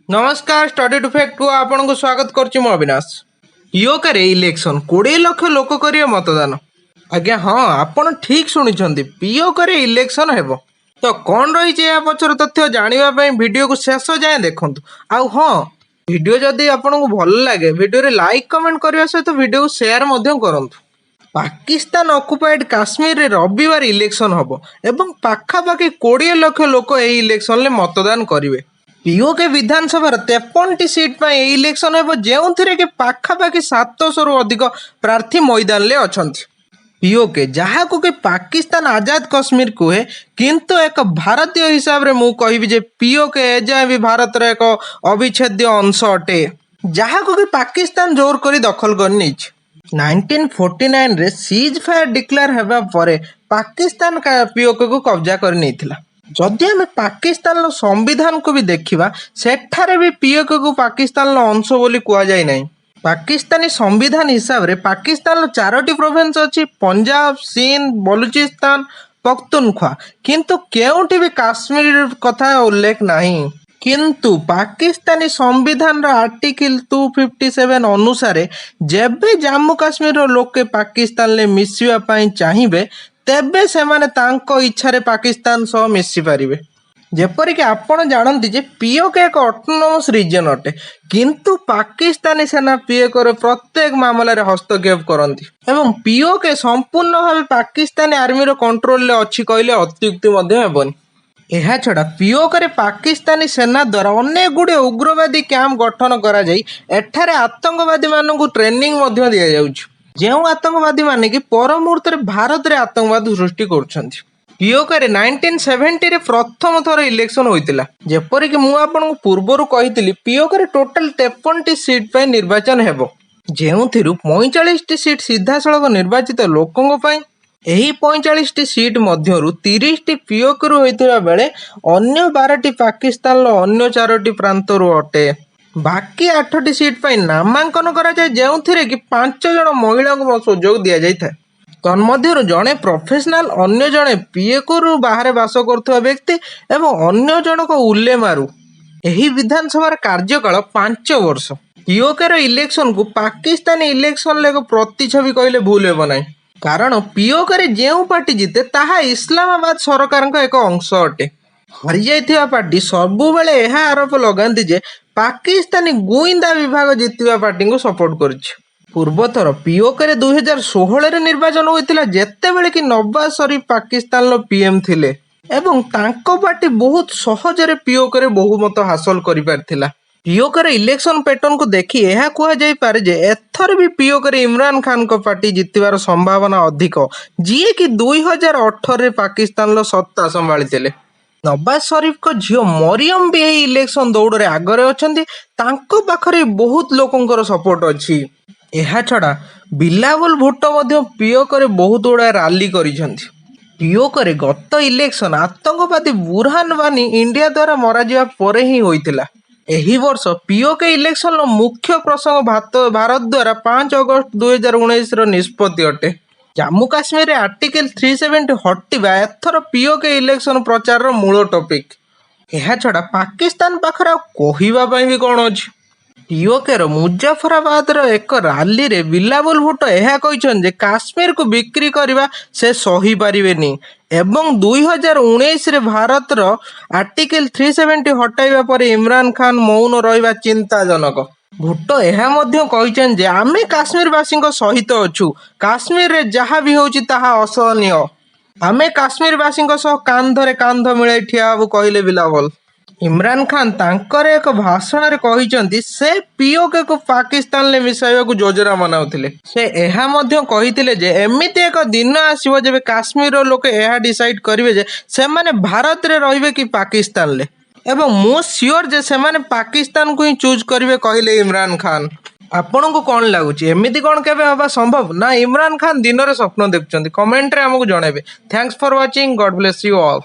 नमस्कार study to fact को आपन को स्वागत करछि मो अविनाश। पीओके इलेक्शन 20 लाख लोक करिए मतदान। आज्ञा हाँ आपन ठीक शुणिछन्ती पीओके इलेक्शन हेबो। तो कौन रही या पछर तथ्य जानिबा पई वीडियो को शेष जाए देखंतु। आउ हाँ वीडियो जदि आपन को भल लागे वीडियो रे लाइक कमेंट करिया सहित वीडियो को शेयर मध्य करंतु। पाकिस्तान ऑक्युपाइड काश्मीर रे रविवार इलेक्शन हबो एवं पाखापाखि 20 लाख लोक ए इलेक्शन ले मतदान करिवे। पीओके विधानसभा 53टी सीट पर इलेक्शन हेबो जेउथिरे कि पाखापाखि 700 रु अधिक प्रार्थी मैदान ले अछंती। पीओके जहाकू कि पाकिस्तान आजाद कश्मीर कहे किंतु एक भारतीय हिसाब रे मु कहिबि जे पीओके एजाए भी भारत रे एक अविच्छेद्य अंश अटे जहाकू कि पाकिस्तान जोर करी दखल कर निछ। 1949 रे सीज फायर डिक्लेयर हेबा परे पाकिस्तान का पीओके को कब्जा कर नेथिला। जदि आम पाकिस्तान संविधान को भी देखा सेठारे भी पीओके को पाकिस्तान अंश बोली कह जाए ना। पाकिस्तानी संविधान हिसाब रे पाकिस्तान 4टी प्रोविंस अच्छी पंजाब सिंध बलूचिस्तान पख्तूनख्वा किंतु केउठी भी काश्मीर कथा उल्लेख नहीं। किंतु पाकिस्तानी संविधान आर्टिकल 257 अनुसार जेबे जम्मू काश्मीर लोके पाकिस्तान ले मिसिबा पई चाहिबे तेबे से माने तांको इच्छा रे पाकिस्तान सह मिसी पारिबे। जेपरिक आपण जानती जे पीओके एक ऑटोनोमस रीजन अटे किंतु पाकिस्तानी सेना पीओके प्रत्येक मामला रे हस्तक्षेप करती एवं पीओके संपूर्ण भाव पाकिस्तानी आर्मी रो कंट्रोल ले अछि कहले अत्युक्ति मध्ये हेबनी। एहा छड़ा पीओके रे पाकिस्तानी सेना द्वारा अनेक गुडे उग्रवादी कैंप गठन करा जाई एठारे आतंकवादी मानकु ट्रेनिंग मध्ये दिया जाउछि जो आतंकवादी माने कि पर मुहूर्त भारत रे आतंकवाद सृष्टि करुछंती। पीओके 1970 रे प्रथम थर इलेक्शन होइतिला जेपरि कि मु आपन पूर्वरु कहितली पीओके टोटल 53टी सीट पे निर्वाचन हेबो जेउथिरु 45टी सीट सीधा सड़क निर्वाचित लोकंग पई। एही 45टी सीट मध्यरु 30टी पीओके रु होइतिबा बेले अन्य 12टी पाकिस्तान लो अन्य 4टी प्रांतरु अटे। बाकी 8टी सीट पर नामांकन करा जाए जेउथिरे कि 5 जन महिला को सुजोग दिया जाय था। तन्मध्यरु जणे प्रोफेशनल अन्य जणे पीओके रु बाहर बास करथुवा व्यक्ति एवं अन्य जन को उल्ले मारू। एही विधानसभा कार्यकाल 5 वर्ष। पीओके रो इलेक्शन को पाकिस्तानी इलेक्शन ले प्रतिछवि कहले भूल हेबो नाही कारण पीओके रे जेउ पार्टी जीते ताहा इस्लामाबाद सरकार का एक अंश अटे। हरि जाइथिबा पार्टी सबु बेले एहा आरोप लगांती जे पाकिस्तानी गुइंदा विभाग जीतवा पार्टी को सपोर्ट करछि। पूर्वथर पीओके 2016 रे निर्वाचन होइतिला जेतेबेले कि नवाज शरीफ पाकिस्तान लो पीएम थिले एवं तांको पार्टी बहुत सहज रे पीओके रे बहुमत हासिल करि पारथिला। पीओके इलेक्शन पैटर्न को देखि एहा कहा जाय पारे जे एथर भी पीओके इमरान खान को पार्टी जीतवार संभावना अधिक जी कि 2018 रे पाकिस्तान लो सत्ता संभाळिथिले। नवाज शरीफ को झियो मरियम भी यही इलेक्शन दौड़ रे आगरे अछंती तांको पाखरे बहुत लोकंकर सपोर्ट अछि। एहा छड़ा बिलावल भुट्टो मध्य पीओके बहुत गुड़ा रैली करिसंती। पीओके गत इलेक्शन आतंकवादी बुरहान वानी इंडिया द्वारा मरा जिवा परे ही होइतिला। एही वर्ष पीओके इलेक्शन रो मुख्य प्रसंग भारत द्वारा 5 अगस्त 2019 रो निष्पत्ति अटे। जम्मू काश्मीर रे आर्टिकल 370 हटिबा एथर पीओके इलेक्शन प्रचार रो मूल टॉपिक। एहा छड़ा पाकिस्तान पाखरा कहिबा पई भी कोन अछि। पीओके रो मुजफ्फराबाद रो एक रैली रे बिलावल भुट्टो एहा कहिछन जे काश्मीर को बिक्री करबा से सही पारिबेनी एवं 2019 रे भारत रो आर्टिकल 370 हटाइबा पर इमरान खान मौन रहिबा चिंताजनक। भुट्टो एहा मध्य कहिछन जे आमे काश्मीरवासी सहित अछु काश्मीर रे जहा भी होछि ताहा असहनीय आमे काश्मीरवासी सह कांधरे कांध मिले ठिया हबु कहले बिलावल। इमरान खान तांकर एक भाषण रे कहिचंती से पीओके को पाकिस्तान ले मिसाइबा को योजना बनाउथिले। से एहा मध्य कहिथिले जे एमिति एक दिन आसीबो जेबे काश्मीर रो लोक एहा डिसाइड करिवे जे से माने भारत रे रहिबे कि पाकिस्तान ले एवं मो श्योर जे से माने पाकिस्तान को ही चूज करिवे कहले इमरान खान। आपन को कौन लगुच एमिति कौन केबे हबा संभव ना इमरान खान दिन रे स्वप्न देखुचंती कमेंट रे हमकु जणाइबे। Thanks for watching God bless you all.